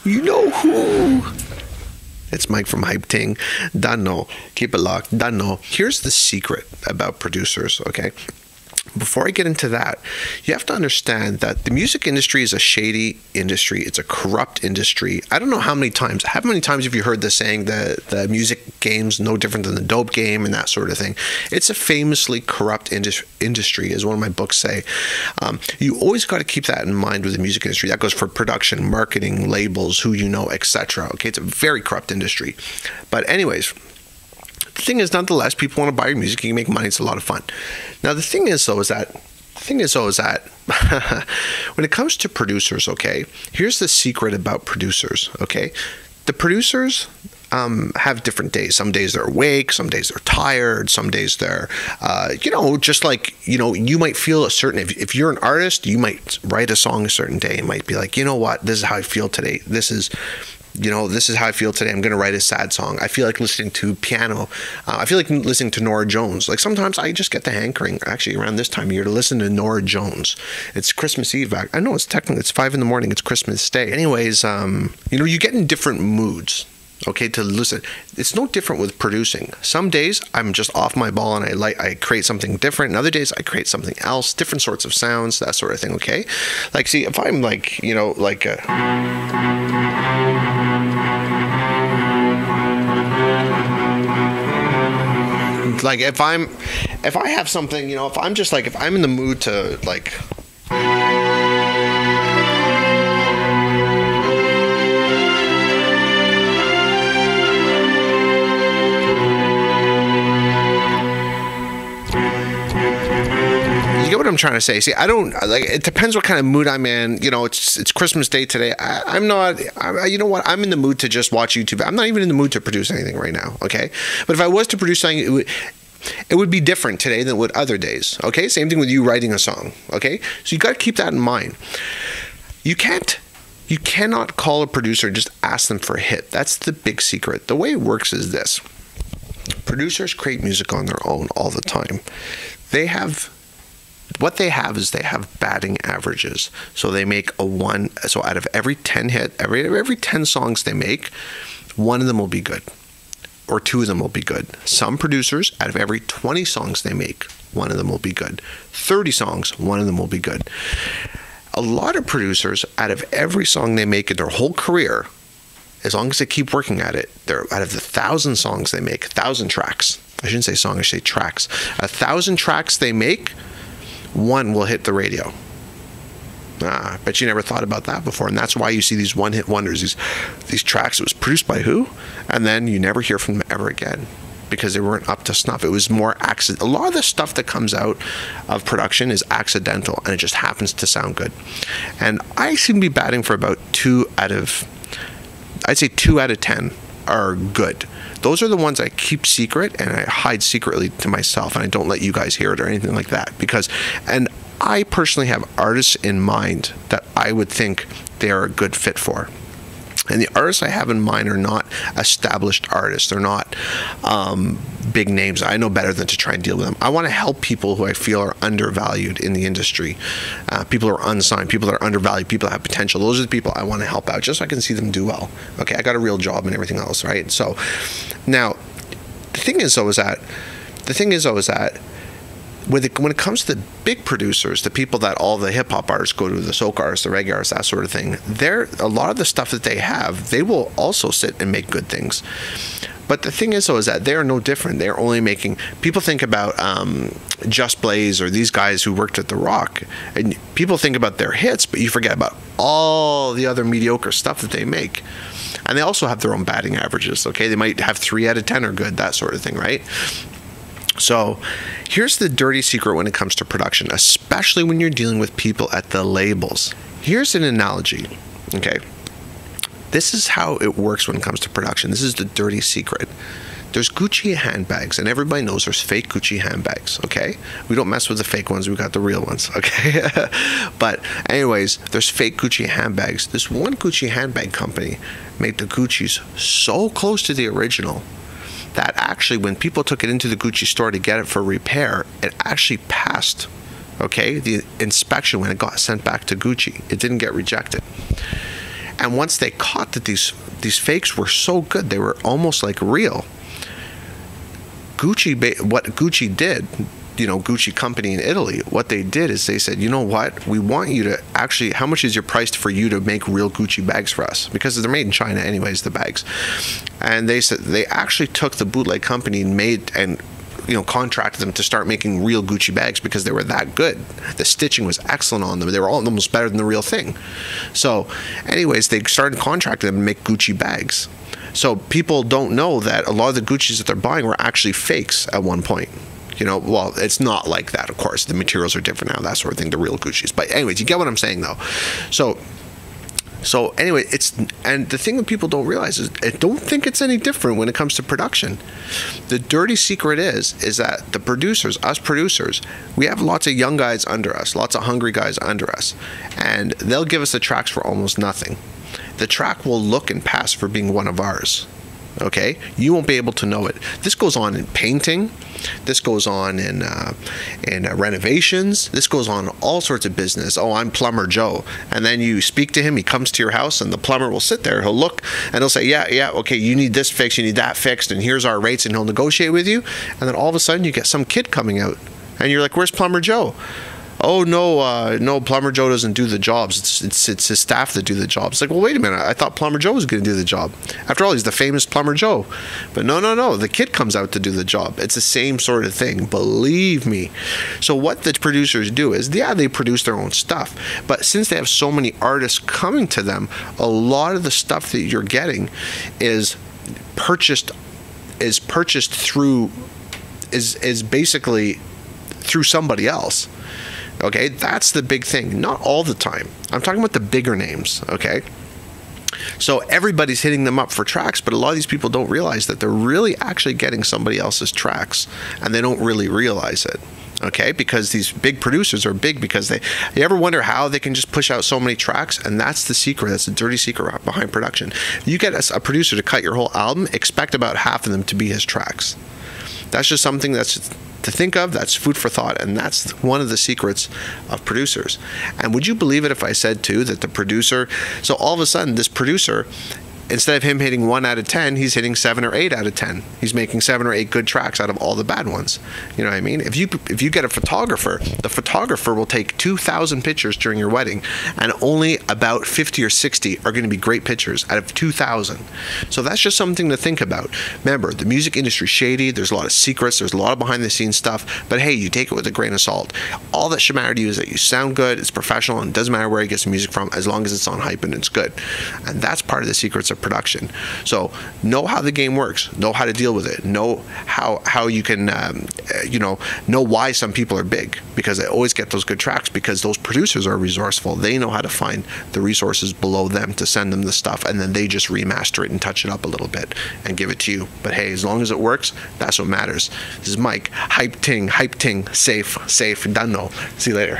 You know who? It's Mike from Hype Ting. Dunno. Keep it locked. Dunno. Here's the secret about producers, okay? Before I get into that, you have to understand that the music industry is a shady industry. It's a corrupt industry. I don't know how many times have you heard the saying that the music game's no different than the dope game and that sort of thing. It's a famously corrupt industry, as one of my books say. You always got to keep that in mind with the music industry. That goes for production, marketing, labels, who you know, etc. Okay, it's a very corrupt industry. But anyways, the thing is, nonetheless, people want to buy your music. You can make money. It's a lot of fun. Now, the thing is, though, is that when it comes to producers, okay, here's the secret about producers, okay? The producers have different days. Some days they're awake. Some days they're tired. Some days they're, just like, you might feel a certain, if you're an artist, you might write a song a certain day. It might be like, you know what, this is how I feel today. This is how I feel today. I'm going to write a sad song. I feel like listening to piano. I feel like listening to Norah Jones. Like sometimes I just get the hankering, actually around this time of year, to listen to Norah Jones. It's Christmas Eve. I know it's 5 a.m. It's Christmas Day. Anyways, you get in different moods, okay, to listen. It's no different with producing. Some days I'm just off my ball and I create something different. And other days I create something else, different sorts of sounds, that sort of thing, okay? Like, see, if I'm like, like if I have something, if I'm in the mood to like, you get what I'm trying to say? See, I don't like. It depends what kind of mood I'm in. It's Christmas Day today. I'm not. You know what? I'm in the mood to just watch YouTube. I'm not even in the mood to produce anything right now. Okay, but if I was to produce something, it would be different today than it would other days. Okay, same thing with you writing a song. Okay, so you got to keep that in mind. You cannot call a producer and just ask them for a hit. That's the big secret. The way it works is this: producers create music on their own all the time. What they have is they have batting averages. So they make so out of every 10 every 10 songs they make, one of them will be good, or two of them will be good. Some producers, out of every 20 songs they make, one of them will be good. 30 songs, one of them will be good. A lot of producers, out of every song they make in their whole career, as long as they keep working at it, they're out of the 1,000 songs they make, 1,000 tracks. I shouldn't say song, I should say tracks. 1,000 tracks they make, one will hit the radio. Bet you never thought about that before. And that's why you see these one-hit wonders, these tracks. It was produced by who? And then you never hear from them ever again because they weren't up to snuff. It was more accident. A lot of the stuff that comes out of production is accidental, and it just happens to sound good. And I seem to be batting for about 2 out of 10 are good. Those are the ones I keep secret and I hide secretly to myself, and I don't let you guys hear it or anything like that, and I personally have artists in mind that I would think they are a good fit for. And the artists I have in mind are not established artists. They're not big names. I know better than to try and deal with them. I want to help people who I feel are undervalued in the industry. People who are unsigned, people that are undervalued, people that have potential. Those are the people I want to help out just so I can see them do well. Okay, I got a real job and everything else, right? So now, the thing is though is that when it comes to the big producers, the people that all the hip-hop artists go to, the soca artists, the reggae artists, that sort of thing, a lot of the stuff that they have, they will also sit and make good things. But the thing is, though, is that they are no different. They're only making... People think about Just Blaze or these guys who worked at The Rock, and people think about their hits, but you forget about all the other mediocre stuff that they make. And they also have their own batting averages, okay? They might have 3 out of 10 are good, that sort of thing, right? So here's the dirty secret when it comes to production, especially when you're dealing with people at the labels. Here's an analogy, okay? This is how it works when it comes to production. This is the dirty secret. There's Gucci handbags, and everybody knows there's fake Gucci handbags, okay? We don't mess with the fake ones. We got the real ones, okay? But anyways, there's fake Gucci handbags. This one Gucci handbag company made the Gucci's so close to the original that actually when people took it into the Gucci store to get it for repair, it actually passed, okay, the inspection when it got sent back to Gucci. It didn't get rejected. And once they caught that these fakes were so good, they were almost like real. What Gucci did, Gucci company in Italy, what they did is they said, you know what, we want you to actually, how much is your price for you to make real Gucci bags for us? Because they're made in China anyways, the bags. And they said they actually took the bootleg company and contracted them to start making real Gucci bags because they were that good. The stitching was excellent on them. They were almost better than the real thing. So anyways, they started contracting them to make Gucci bags. So people don't know that a lot of the Guccis that they're buying were actually fakes at one point. Well, it's not like that, of course. The materials are different now, that sort of thing, the real Guccis. But anyways, you get what I'm saying, though. So anyway, and the thing that people don't realize is I don't think it's any different when it comes to production. The dirty secret is that the producers, us producers, we have lots of young guys under us, lots of hungry guys under us, and they'll give us the tracks for almost nothing. The track will look and pass for being one of ours. Okay, you won't be able to know it. This goes on in painting. This goes on in renovations. This goes on in all sorts of business. Oh, I'm Plumber Joe. And then you speak to him. He comes to your house, and the plumber will sit there. He'll look, and he'll say, yeah, okay, you need this fixed, you need that fixed, and here's our rates, and he'll negotiate with you. And then all of a sudden, you get some kid coming out, and you're like, where's Plumber Joe? Oh, no, Plumber Joe doesn't do the jobs. It's his staff that do the jobs. It's like, well, wait a minute. I thought Plumber Joe was going to do the job. After all, he's the famous Plumber Joe. But no. The kid comes out to do the job. It's the same sort of thing. Believe me. So what the producers do is, they produce their own stuff. But since they have so many artists coming to them, a lot of the stuff that you're getting is basically through somebody else. Okay, that's the big thing. Not all the time. I'm talking about the bigger names, okay? So everybody's hitting them up for tracks, but a lot of these people don't realize that they're really actually getting somebody else's tracks, and they don't really realize it, okay? Because these big producers are big because you ever wonder how they can just push out so many tracks? And that's the secret. That's the dirty secret behind production. You get a producer to cut your whole album, expect about half of them to be his tracks. That's just something that's to think of. That's food for thought, and that's one of the secrets of producers. And would you believe it if I said too that the producer, so all of a sudden this producer, instead of him hitting 1 out of 10, he's hitting 7 or 8 out of 10. He's making 7 or 8 good tracks out of all the bad ones. You know what I mean? If you get a photographer, the photographer will take 2,000 pictures during your wedding, and only about 50 or 60 are going to be great pictures out of 2,000. So that's just something to think about. Remember, the music industry is shady. There's a lot of secrets. There's a lot of behind-the-scenes stuff. But hey, you take it with a grain of salt. All that should matter to you is that you sound good, it's professional, and it doesn't matter where he gets the music from as long as it's on hype and it's good. And that's part of the secrets of production. So know how the game works, know how to deal with it, know how you can know why some people are big, because they always get those good tracks because those producers are resourceful. They know how to find the resources below them to send them the stuff, and then they just remaster it and touch it up a little bit and give it to you. But hey, as long as it works, that's what matters. This is Mike. Hype ting, safe, done. See you later.